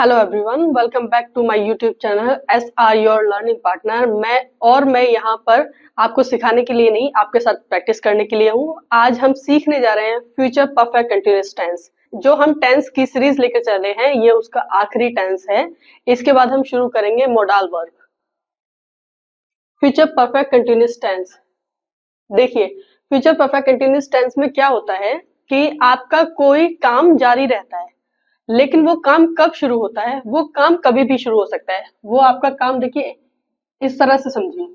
Hello everyone, welcome back to my YouTube channel S R your learning partner. मैं यहाँ पर आपको सिखाने के लिए नहीं, आपके साथ प्रैक्टिस करने के लिए हूँ। आज हम सीखने जा रहे हैं फ्यूचर परफेक्ट कंटीन्यूअस टेंस। जो हम टेंस की सीरीज लेकर चले हैं, ये उसका आखिरी टेंस है। इसके बाद हम शुरू करेंगे modal verb. Future perfect continuous tense. देखिए, फ्यूचर परफेक्ट कंटीन्यूअस टेंस में क्या होता है कि आपका कोई काम जारी रहता है, लेकिन वो काम कब शुरू होता है? वो काम कभी भी शुरू हो सकता है। वो आपका काम देखिए, इस तरह से समझिए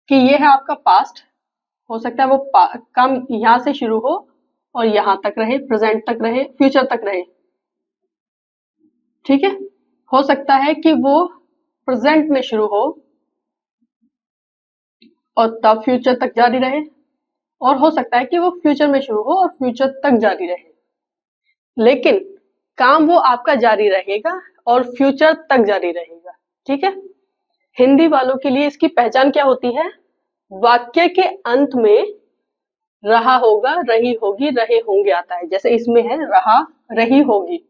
कि ये है आपका पास्ट। हो सकता है वो काम यहाँ से शुरू हो और यहाँ तक रहे, प्रेजेंट तक रहे, फ्यूचर तक रहे। ठीक है, हो सकता है कि वो प्रेजेंट में शुरू हो और तब फ्यूचर तक जारी रहे, और हो सकता है कि वो फ्यूचर में शुरू हो और फ्यूचर तक जारी रहे। लेकिन काम वो आपका जारी रहेगा और फ्यूचर तक जारी रहेगा। ठीक है, हिंदी वालों के लिए इसकी पहचान क्या होती है? वाक्य के अंत में रहा होगा, रही होगी, रहे होंगे आता है। जैसे इसमें है रहा, रही होगी।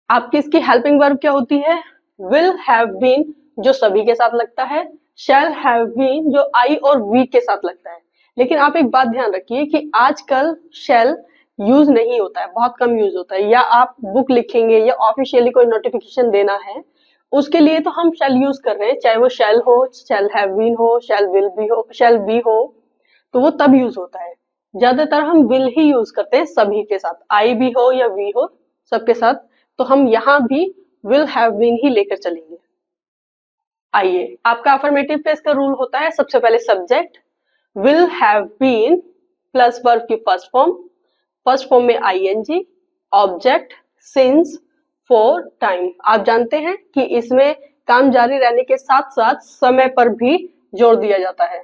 आपकी इसकी हेल्पिंग वर्ब क्या होती है? विल हैव बीन, जो सभी के साथ लगता है। शैल हैव बीन, जो आई और वी के साथ लगता है। लेकिन आप एक बात ध्यान रखिए कि आजकल शैल यूज नहीं होता है, बहुत कम यूज होता है। या आप बुक लिखेंगे या ऑफिशियली कोई नोटिफिकेशन देना है, उसके लिए तो हम शैल यूज कर रहे हैं, चाहे वो शैल हो, शैल हैव बीन हो, शैल विल बी हो, शैल बी हो, तो वो तब यूज होता है। ज्यादातर हम विल ही यूज करते हैं सभी के साथ, आई भी हो या वी हो, सबके साथ। तो हम यहाँ भी विल हैव बीन ही लेकर चलेंगे। आइए, आपका अफर्मेटिव पे इसका रूल होता है, सबसे पहले subject will have been plus verb की फर्स्ट फॉर्म में ING, object since, for, time. आप जानते हैं कि इसमें काम जारी रहने के साथ साथ समय पर भी जोर दिया जाता है।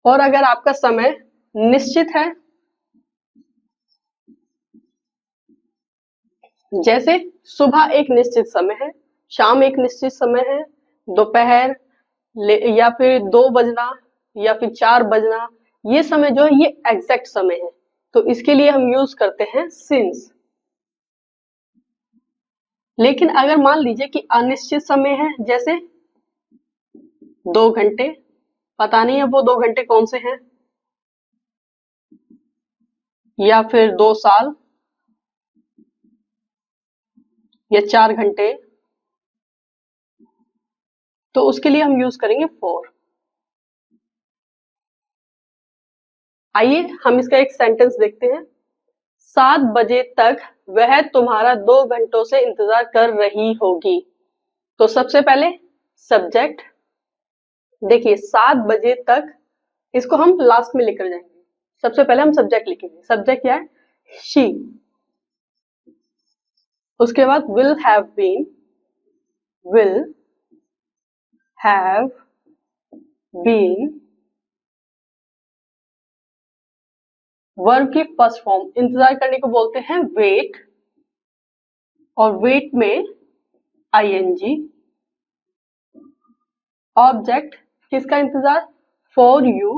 और अगर आपका समय निश्चित है, जैसे सुबह एक निश्चित समय है, शाम एक निश्चित समय है, दोपहर या फिर 2 बजना या फिर 4 बजना, ये समय जो है ये एग्जैक्ट समय है, तो इसके लिए हम यूज करते हैं सिंस। लेकिन अगर मान लीजिए कि अनिश्चित समय है, जैसे 2 घंटे, पता नहीं है वो 2 घंटे कौन से हैं, या फिर 2 साल या 4 घंटे, तो उसके लिए हम यूज करेंगे फॉर। आइए हम इसका एक सेंटेंस देखते हैं। 7 बजे तक वह तुम्हारा 2 घंटों से इंतजार कर रही होगी। तो सबसे पहले सब्जेक्ट, देखिए 7 बजे तक, इसको हम लास्ट में लेकर जाएंगे। सबसे पहले हम सब्जेक्ट लिखेंगे। सब्जेक्ट क्या है? शी। उसके बाद will have been, will have been, verb की फर्स्ट फॉर्म, इंतजार करने को बोलते हैं वेट, और वेट में आईएनजी। ऑब्जेक्ट, किसका इंतजार? For you.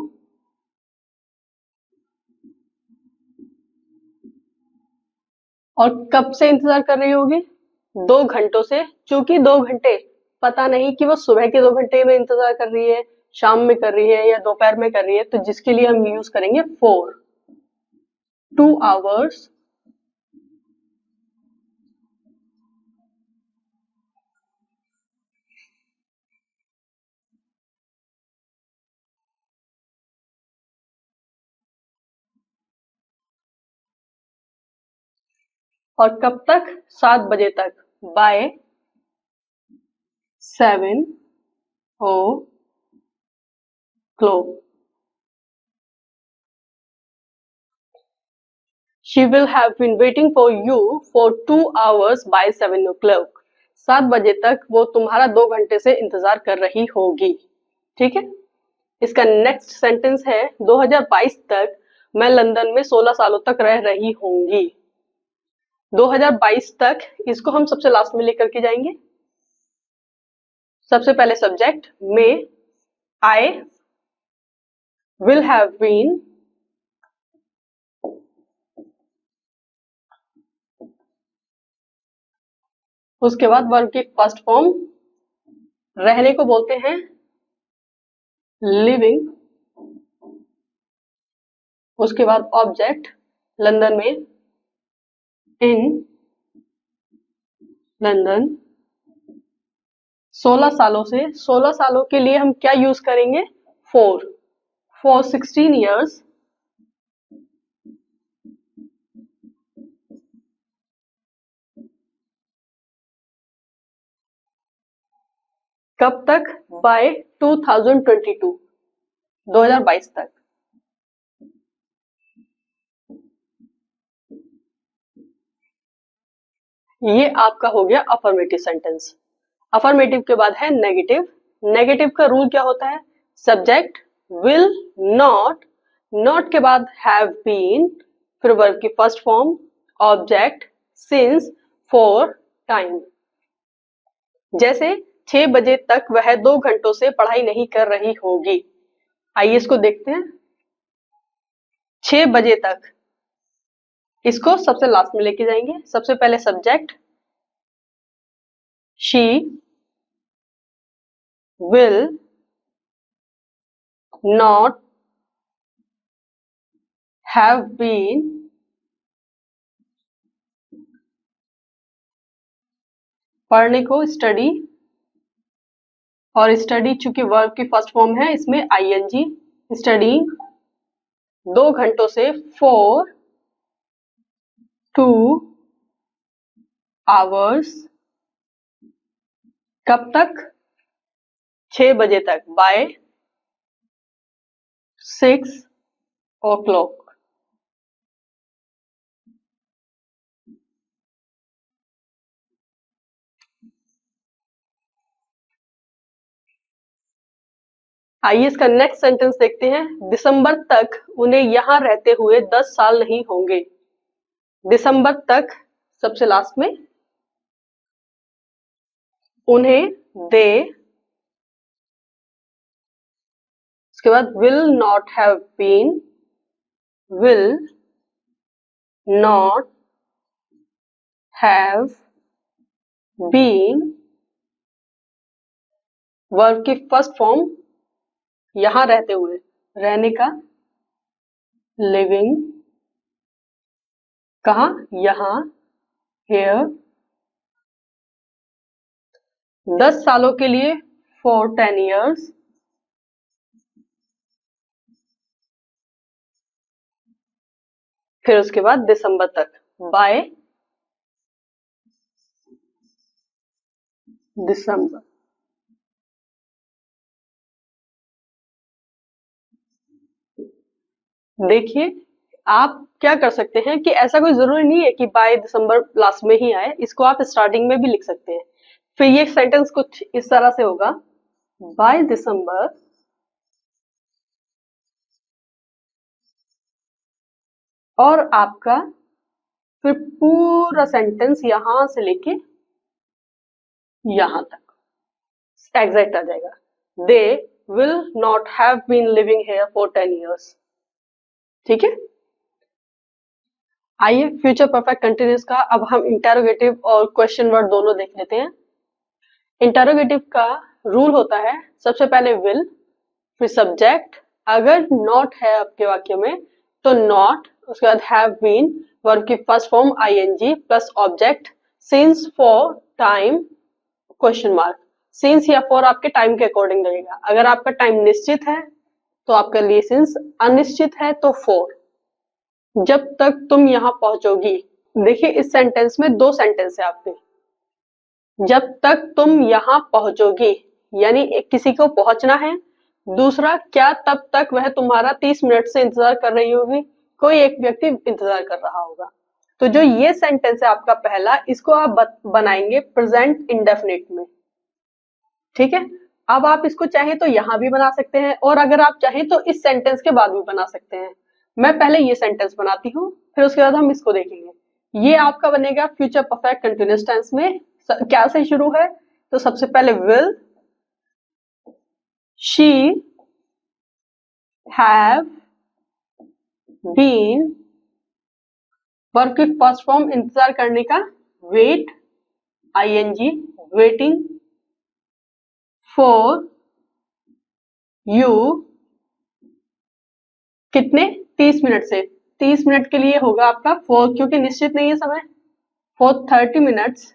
और कब से इंतजार कर रही होगी? 2 घंटों से। चूंकि 2 घंटे, पता नहीं कि वो सुबह के 2 घंटे में इंतजार कर रही है, शाम में कर रही है या दोपहर में कर रही है, तो जिसके लिए हम यूज करेंगे फॉर। 2 आवर्स, और कब तक? 7 बजे तक, bye 7 o'clock। She will have been waiting for you for 2 hours by 7 o'clock। 7 बजे तक वो तुम्हारा 2 घंटे से इंतजार कर रही होगी। ठीक है, इसका नेक्स्ट सेंटेंस है 2022 तक मैं लंदन में 16 सालों तक रह रही होंगी। 2022 तक, इसको हम सबसे लास्ट में लेकर के जाएंगे। सबसे पहले सब्जेक्ट में, आई will have been, उसके बाद वर्ब की फर्स्ट फॉर्म रहने को बोलते हैं लिविंग, उसके बाद ऑब्जेक्ट लंदन में, इन लंदन। 16 सालों से, 16 सालों के लिए हम क्या यूज करेंगे? फॉर 16 ईयर्स कब तक? बाय 2022, 2022 तक। ये आपका हो गया अफर्मेटिव सेंटेंस। अफर्मेटिव के बाद है नेगेटिव। नेगेटिव का रूल क्या होता है? सब्जेक्ट विल नॉट, नॉट के बाद हैव बीन, फिर वर्ब की first form, object, since, for, time. जैसे 6 बजे तक वह 2 घंटों से पढ़ाई नहीं कर रही होगी। आइए इसको देखते हैं। 6 बजे तक, इसको सबसे लास्ट में लेके जाएंगे। सबसे पहले subject, she will not have been पढ़ने को स्टडी, और स्टडी चूंकि वर्ब की फर्स्ट फॉर्म है इसमें आईएनजी, स्टडी 2 घंटों से, 4 2 आवर्स कब तक? 6 बजे तक, बाय 6 o'clock। आइए इसका नेक्स्ट सेंटेंस देखते हैं। दिसंबर तक उन्हें यहां रहते हुए 10 साल नहीं होंगे। दिसंबर तक सबसे लास्ट में, उन्हें दे, उसके बाद will not have been, will not have been, verb की फर्स्ट फॉर्म यहां रहते हुए, रहने का, लिविंग, कहा? यहां, हेयर। 10 सालों के लिए, फॉर 10 ईयर्स। फिर उसके बाद दिसंबर तक, बाय दिसंबर। देखिए आप क्या कर सकते हैं कि ऐसा कोई जरूरी नहीं है कि बाय दिसंबर लास्ट में ही आए, इसको आप स्टार्टिंग में भी लिख सकते हैं। फिर ये सेंटेंस कुछ इस तरह से होगा, बाय दिसंबर और आपका फिर पूरा सेंटेंस यहां से लेके यहां तक एग्जैक्ट आ जाएगा। They will not have been living here for 10 years. ठीक है। आइए फ्यूचर परफेक्ट कंटिन्यूस का अब हम इंटेरोगेटिव और क्वेश्चन वर्ड दोनों देख लेते हैं। इंटेरोगेटिव का रूल होता है, सबसे पहले विल, फिर सब्जेक्ट, अगर नॉट है आपके वाक्य में तो नॉट, उसके बाद हैव बीन, वर्ब की first form ING plus object, since, for, time, question mark. Since या फॉर आपके टाइम के अकॉर्डिंग लगेगा। अगर आपका टाइम निश्चित है तो आपके लिए सिंस, अनिश्चित है तो फॉर। जब तक तुम यहां पहुंचोगी, देखिए इस सेंटेंस में 2 सेंटेंस है आपके। जब तक तुम यहां पहुंचोगी यानी किसी को पहुंचना है, दूसरा क्या तब तक वह तुम्हारा 30 मिनट से इंतजार कर रही होगी, कोई एक व्यक्ति इंतजार कर रहा होगा। तो जो ये सेंटेंस है आपका पहला, इसको आप बनाएंगे प्रेजेंट इंडेफिनिट में। ठीक है। अब आप इसको चाहें तो यहां भी बना सकते हैं, और अगर आप चाहें तो इस सेंटेंस के बाद भी बना सकते हैं। मैं पहले ये सेंटेंस बनाती हूँ, फिर उसके बाद हम इसको देखेंगे। ये आपका बनेगा फ्यूचर परफेक्ट कंटिन्यूअस टेंस में। क्या से शुरू है? तो सबसे पहले will she have been, verb की फर्स्ट फॉर्म इंतजार करने का, wait ING, waiting for you, कितने 30 मिनट से, 30 मिनट के लिए होगा आपका फॉर, क्योंकि निश्चित नहीं है समय, फॉर 30 मिनट्स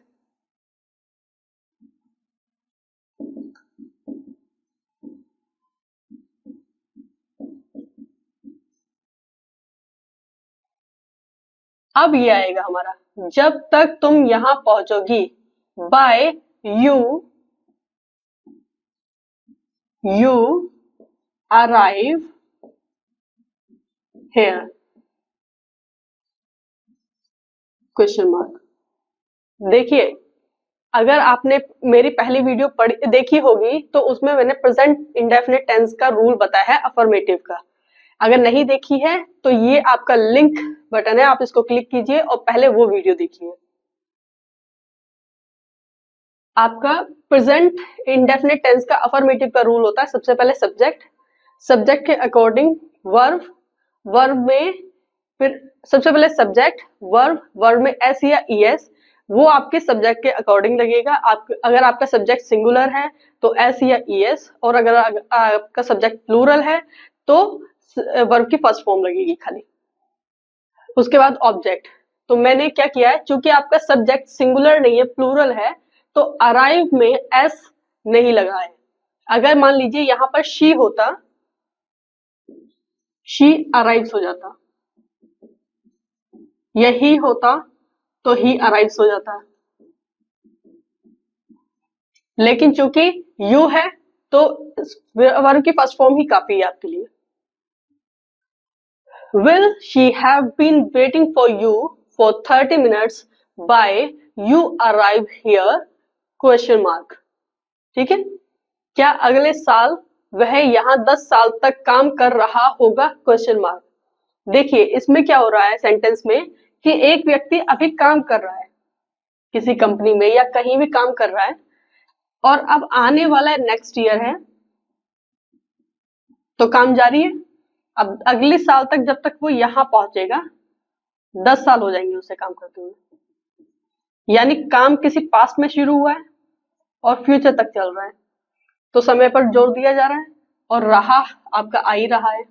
अब ये आएगा हमारा, जब तक तुम यहां पहुंचोगी, by you arrive here, question mark. देखिए, अगर आपने मेरी पहली वीडियो देखी होगी तो उसमें मैंने प्रेजेंट इंडेफिनिट टेंस का रूल बताया है अफर्मेटिव का। अगर नहीं देखी है तो ये आपका लिंक बटन है, आप इसको क्लिक कीजिए और पहले वो वीडियो देखिए। आपका प्रेजेंट इंडेफिनिट टेंस का अफर्मेटिव का रूल होता है, सबसे पहले सब्जेक्ट, सब्जेक्ट के अकॉर्डिंग वर्ब, वर्ब में फिर सबसे पहले सब्जेक्ट, वर्ब, वर्ब में एस या ईएस, वो आपके सब्जेक्ट के अकॉर्डिंग लगेगा। अगर आपका सब्जेक्ट सिंगुलर है तो एस या ईएस, और अगर आपका सब्जेक्ट प्लूरल है तो वर्ब की फर्स्ट फॉर्म लगेगी खाली। उसके बाद ऑब्जेक्ट, तो मैंने क्या किया है, चूंकि आपका सब्जेक्ट सिंगुलर नहीं है प्लूरल है, तो अराइव में एस नहीं लगा है। अगर मान लीजिए यहां पर शी होता, शी अराइव्स हो जाता, यही होता तो ही अराइव्स हो जाता, लेकिन चूंकि यू है तो वर्ब की फर्स्ट फॉर्म ही काफी है आपके लिए। Will she have been waiting for you for 30 minutes by you arrive here? Question mark. ठीक है, क्या अगले साल वह यहाँ 10 साल तक काम कर रहा होगा? Question mark. देखिए इसमें क्या हो रहा है सेंटेंस में कि एक व्यक्ति अभी काम कर रहा है किसी कंपनी में या कहीं भी काम कर रहा है, और अब आने वाला नेक्स्ट ईयर है तो काम जारी है। अब अगले साल तक जब तक वो यहां पहुंचेगा 10 साल हो जाएंगे उसे काम करते हुए, यानी काम किसी पास्ट में शुरू हुआ है और फ्यूचर तक चल रहा है, तो समय पर जोर दिया जा रहा है और रहा आपका आ ही रहा है,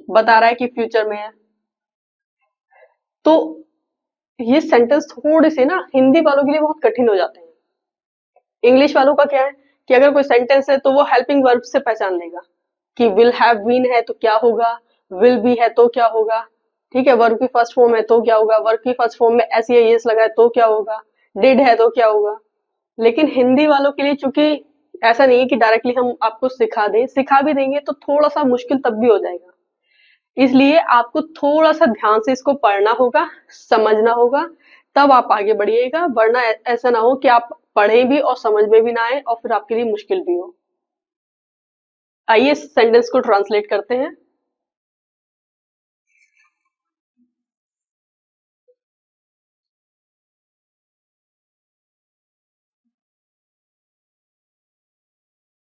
बता रहा है कि फ्यूचर में है। तो ये सेंटेंस थोड़े से ना हिंदी वालों के लिए बहुत कठिन हो जाते हैं। इंग्लिश वालों का क्या है कि अगर कोई सेंटेंस है तो वो हेल्पिंग वर्ब से पहचान लेगा कि विल हैव बीन है तो क्या होगा, विल बी है तो क्या होगा, ठीक है, वर्ब की फर्स्ट फॉर्म है तो क्या होगा, वर्ब की फर्स्ट फॉर्म में एस या एस लगा है तो क्या होगा, डिड है तो क्या होगा। लेकिन हिंदी वालों के लिए चूंकि ऐसा नहीं है कि डायरेक्टली हम आपको सिखा दें, सिखा भी देंगे तो थोड़ा सा मुश्किल तब भी हो जाएगा, इसलिए आपको थोड़ा सा ध्यान से इसको पढ़ना होगा, समझना होगा, तब आप आगे बढ़िएगा, वरना ऐसा ना हो कि आप पढ़ें भी और समझ में भी ना आए और फिर आपके लिए मुश्किल भी हो। आइए इस सेंटेंस को ट्रांसलेट करते हैं।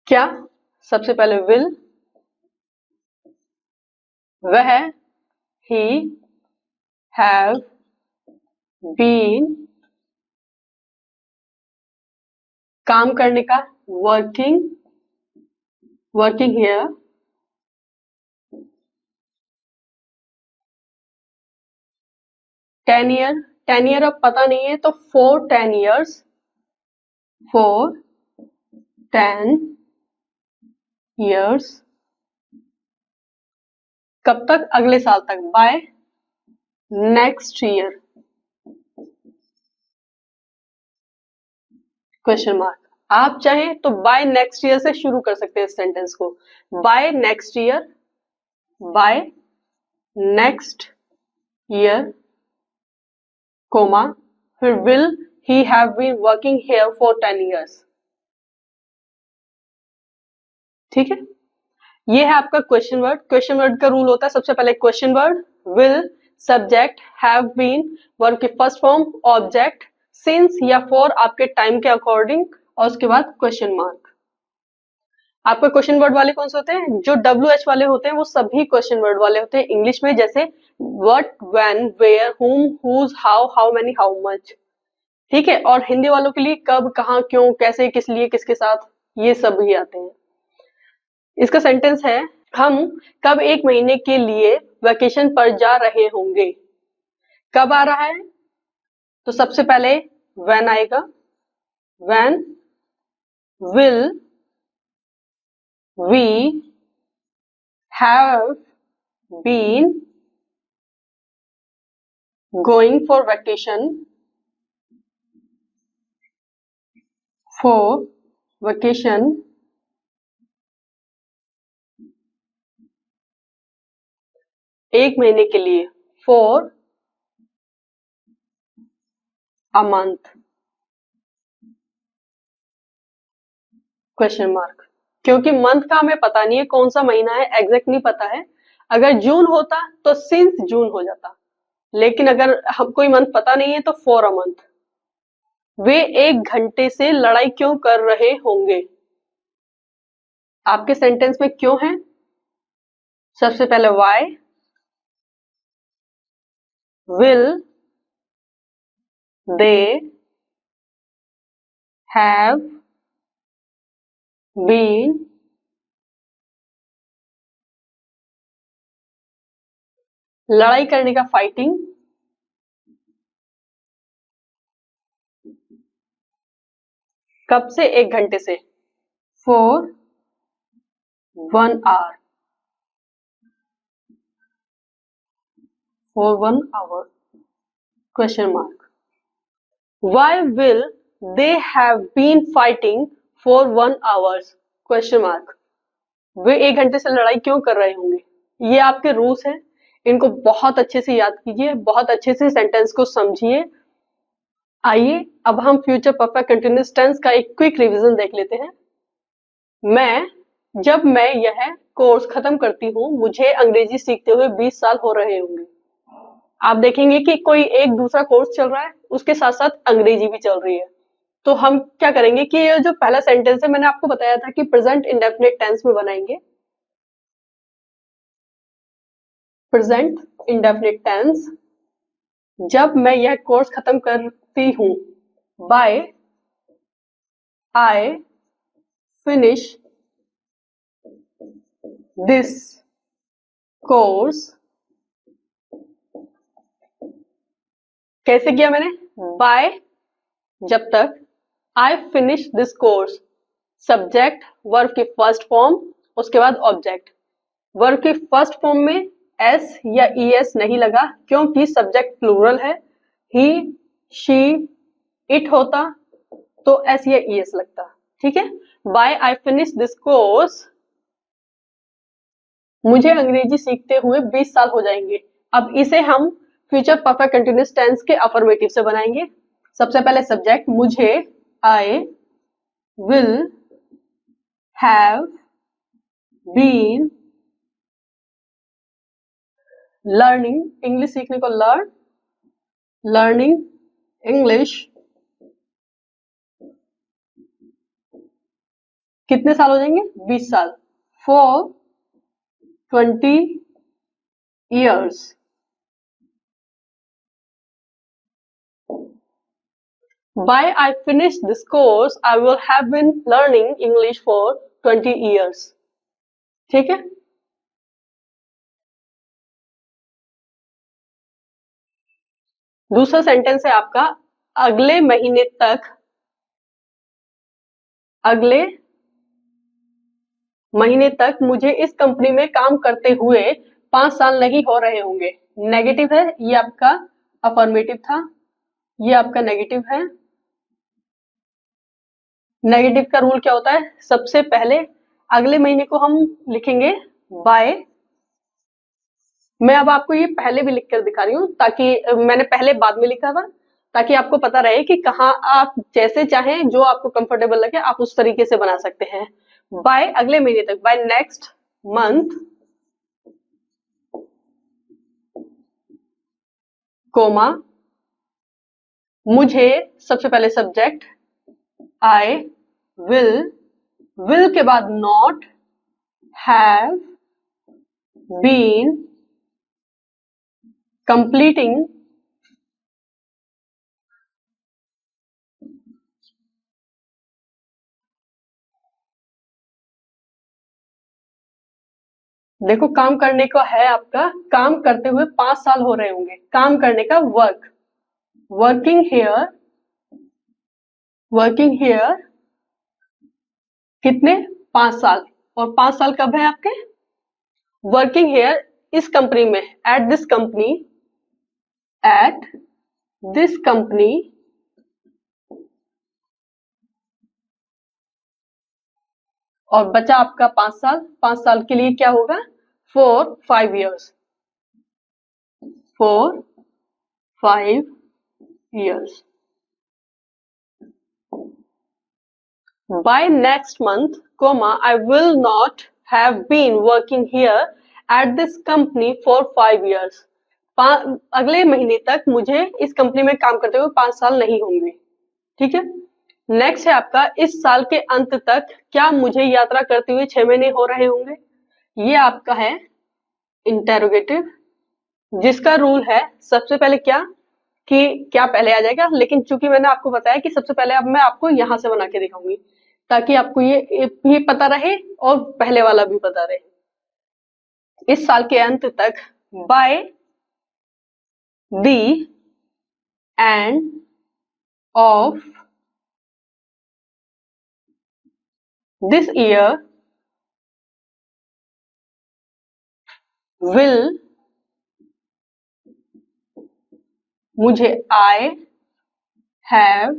क्या, सबसे पहले विल, वह, ही हैव बीन, काम करने का, working, working here, ten year अब पता नहीं है तो फॉर 10 years, फॉर 10 years, कब तक, अगले साल तक, by next year, question mark. आप चाहें तो बाय नेक्स्ट ईयर से शुरू कर सकते हैं इस सेंटेंस को, by next year, by next year, comma, फिर will he have been working here for 10 years। ठीक है, ये है आपका क्वेश्चन वर्ड। क्वेश्चन वर्ड का रूल होता है सबसे पहले question word, will, subject, have been, verb की फर्स्ट फॉर्म, ऑब्जेक्ट, सिंस या फॉर आपके टाइम के अकॉर्डिंग, और उसके बाद क्वेश्चन मार्क। आपके क्वेश्चन वर्ड वाले कौन से होते हैं? जो WH वाले होते हैं वो सभी क्वेश्चन वर्ड वाले होते हैं इंग्लिश में, जैसे what, when, where, whom, whose, how many, how much. ठीक है, और हिंदी वालों के लिए कब, कहाँ, क्यों, कैसे, किस लिए, किसके साथ, ये सब भी आते हैं। इसका सेंटेंस है, हम कब 1 महीने के लिए वेकेशन पर जा रहे होंगे। कब आ रहा है? तो सबसे पहले व्हेन आएगा। When will we have been going for vacation, for vacation, एक महीने के लिए, for a month, question mark. क्योंकि मंथ का हमें पता नहीं है कौन सा महीना है, एग्जैक्ट नहीं पता है। अगर जून होता तो सिंस जून हो जाता, लेकिन अगर हम कोई मंथ पता नहीं है तो फॉर अ मंथ। वे 1 घंटे से लड़ाई क्यों कर रहे होंगे? आपके सेंटेंस में क्यों है? सबसे पहले why will they have been लड़ाई करने का, फाइटिंग, कब से? 1 घंटे से, for 1 hour, for 1 hour, question mark. Why will they have been fighting for 1 hours, question mark. वे 1 घंटे से लड़ाई क्यों कर रहे होंगे? ये आपके रूल्स हैं, इनको बहुत अच्छे से याद कीजिए, बहुत अच्छे से सेंटेंस को समझिए। आइए अब हम फ्यूचर परफेक्ट कंटिन्यूअस टेंस का एक क्विक रिवीजन देख लेते हैं। जब मैं यह कोर्स खत्म करती हूँ, मुझे अंग्रेजी सीखते हुए 20 साल हो रहे होंगे। आप देखेंगे कि कोई एक दूसरा कोर्स चल रहा है, उसके साथ साथ अंग्रेजी भी चल रही है। तो हम क्या करेंगे कि ये जो पहला सेंटेंस है, मैंने आपको बताया था कि प्रेजेंट इंडेफिनिट टेंस में बनाएंगे। प्रेजेंट इंडेफिनिट टेंस, जब मैं यह कोर्स खत्म करती हूँ, by I finish this course. कैसे किया मैंने? बाय, जब तक, I finish this course, subject verb की फर्स्ट फॉर्म, उसके बाद ऑब्जेक्ट। वर्ब की फर्स्ट फॉर्म में एस या ईएस नहीं लगा क्योंकि सब्जेक्ट प्लूरल है। ही, शी, इट होता तो एस या ईएस लगता। ठीक है, by I finish this course, मुझे अंग्रेजी सीखते हुए 20 साल हो जाएंगे। अब इसे हम फ्यूचर परफेक्ट कंटिन्यूअस टेंस के अफर्मेटिव से बनाएंगे। सबसे पहले सब्जेक्ट, मुझे, I will have been learning, English सीखने को लर्निंग इंग्लिश, कितने साल हो जाएंगे? 20 साल, for 20 years। By I finish this course, I will have been learning English for 20 years। ठीक है, दूसरा सेंटेंस है आपका, अगले महीने तक, अगले महीने तक मुझे इस कंपनी में काम करते हुए 5 साल नहीं हो रहे होंगे। नेगेटिव है, ये आपका अफर्मेटिव था, ये आपका नेगेटिव है। नेगेटिव का रूल क्या होता है? सबसे पहले अगले महीने को हम लिखेंगे बाय। मैं अब आपको ये पहले भी लिख कर दिखा रही हूँ, ताकि मैंने पहले बाद में लिखा था, ताकि आपको पता रहे कि कहाँ आप जैसे चाहें, जो आपको कंफर्टेबल लगे आप उस तरीके से बना सकते हैं। बाय अगले महीने तक, बाय नेक्स्ट मंथ, कोमा, मुझे, सबसे पहले सब्जेक्ट, आई विल will के बाद not, have been completing देखो काम करने को है आपका, काम करते हुए 5 साल हो रहे होंगे, काम करने का वर्क, वर्किंग हियर कितने 5 साल, और 5 साल कब है आपके, वर्किंग हियर इस कंपनी में, एट दिस कंपनी और बचा आपका 5 साल, 5 साल के लिए क्या होगा, 5 years, 5 years. By next month, I will not have been working here at this company for 5 years. अगले महीने तक मुझे इस कंपनी में काम करते हुए 5 साल नहीं होंगे, ठीक है। नेक्स्ट है आपका, इस साल के अंत तक क्या मुझे यात्रा करते हुए 6 महीने हो रहे होंगे। ये आपका है इंटेरोगेटिव, जिसका रूल है सबसे पहले क्या पहले आ जाएगा, लेकिन चूंकि मैंने आपको बताया कि सबसे पहले अब मैं आपको यहां से बना के दिखाऊंगी ताकि आपको ये भी पता रहे और पहले वाला भी पता रहे। इस साल के अंत तक, by the end of this year will मुझे आई हैव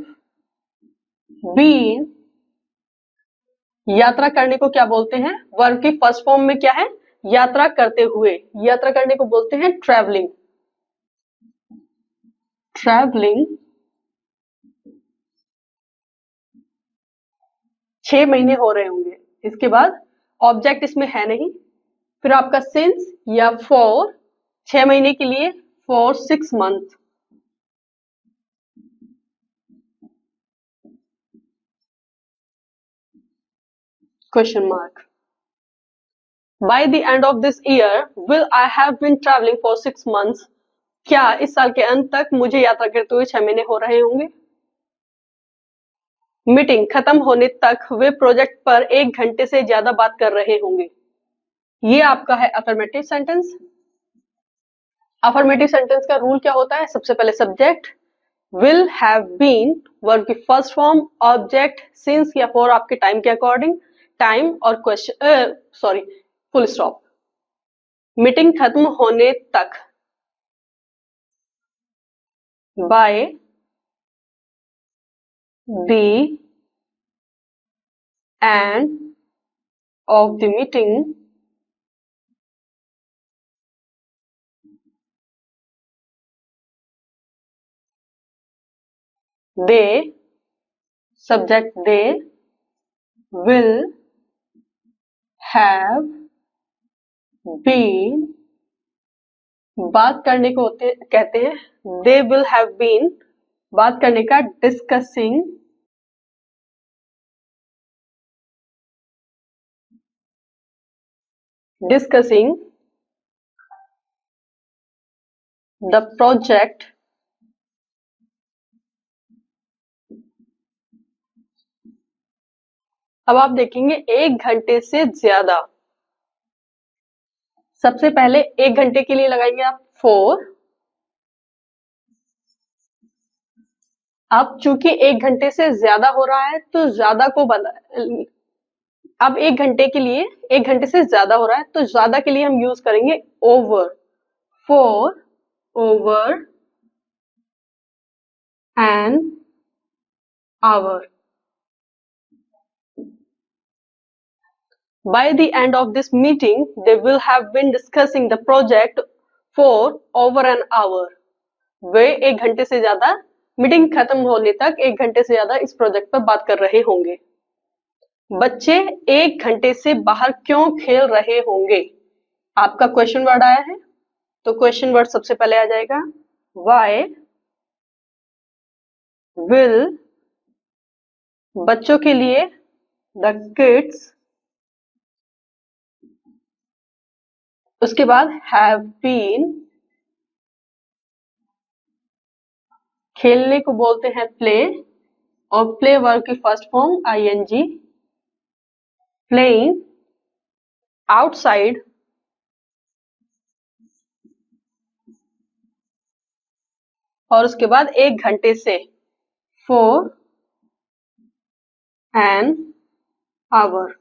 बीन, यात्रा करने को क्या बोलते हैं, वर्ब की फर्स्ट फॉर्म में क्या है, यात्रा करते हुए, यात्रा करने को बोलते हैं ट्रैवलिंग। 6 महीने हो रहे होंगे। इसके बाद ऑब्जेक्ट इसमें है नहीं, फिर आपका सिंस या फॉर 6 महीने के लिए, for 6 months, question mark. By the end of this year will I have been travelling for 6 months, क्या इस साल के अंत तक मुझे यात्रा करते हुए 6 महीने हो रहे होंगे। मीटिंग खत्म होने तक वे प्रोजेक्ट पर 1 घंटे से ज्यादा बात कर रहे होंगे। ये आपका है अफर्मेटिव सेंटेंस। अफर्मेटिव सेंटेंस का रूल क्या होता है, सबसे पहले subject, will have been verb की फर्स्ट फॉर्म, ऑब्जेक्ट सिंस या फॉर आपके टाइम के अकॉर्डिंग, टाइम और क्वेश्चन फुल स्टॉप। मीटिंग खत्म होने तक, by the end of the meeting they, subject they will have been, बात करने को कहते हैं they will have been, बात करने का discussing the project अब आप देखेंगे 1 घंटे से ज्यादा, सबसे पहले 1 घंटे के लिए लगाएंगे आप 4, अब चूंकि 1 घंटे से ज्यादा हो रहा है तो ज्यादा को अब 1 घंटे के लिए 1 घंटे से ज्यादा हो रहा है तो ज्यादा के लिए हम यूज करेंगे over, 4 over an hour. By the end of this meeting, they will have been discussing the project for over an hour. वे 1 घंटे से ज्यादा, मीटिंग खत्म होने तक 1 घंटे से ज्यादा इस प्रोजेक्ट पर बात कर रहे होंगे। बच्चे 1 घंटे से बाहर क्यों खेल रहे होंगे, आपका क्वेश्चन वर्ड आया है तो क्वेश्चन वर्ड सबसे पहले आ जाएगा वाई विल, बच्चों के लिए द किड्स, उसके बाद हैव बीन, खेलने को बोलते हैं प्ले, और प्ले वर्ब की first form ing, playing outside, और उसके बाद 1 घंटे से, for an hour,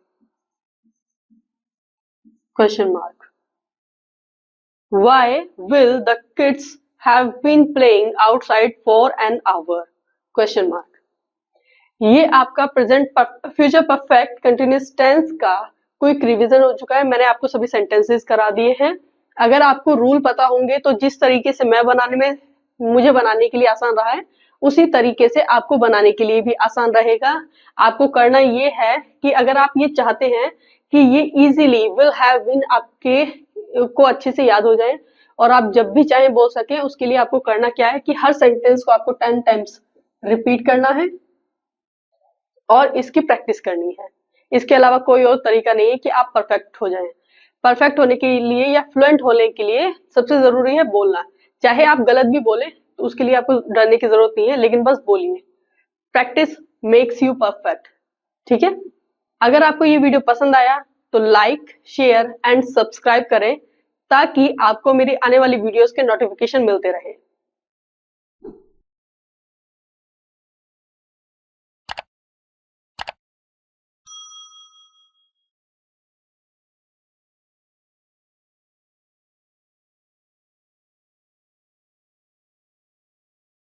question mark. Why will the kids have been playing outside for an hour? Question mark. ये आपका present future perfect continuous tense का क्विक रिवीजन हो चुका है। मैंने आपको सभी सेंटेंसेस करा दिए हैं। अगर आपको रूल पता होंगे तो जिस तरीके से मुझे बनाने के लिए आसान रहा है, उसी तरीके से आपको बनाने के लिए भी आसान रहेगा। आपको करना ये है कि अगर आप ये चाहते हैं कि ये इजीली विल हैव बीन आपके को अच्छे से याद हो जाए और आप जब भी चाहे बोल सके, उसके लिए आपको करना क्या है कि हर सेंटेंस को आपको 10 टाइम्स रिपीट करना है और इसकी प्रैक्टिस करनी है। इसके अलावा कोई और तरीका नहीं है कि आप परफेक्ट हो जाएं। परफेक्ट होने के लिए या फ्लुएंट होने के लिए सबसे जरूरी है बोलना। चाहे आप गलत भी बोले तो उसके लिए आपको डरने की जरूरत नहीं है, लेकिन बस बोलिए। Practice makes you perfect. ठीक है, अगर आपको ये वीडियो पसंद आया तो लाइक, शेयर एंड सब्सक्राइब करें ताकि आपको मेरी आने वाली वीडियोस के नोटिफिकेशन मिलते रहे।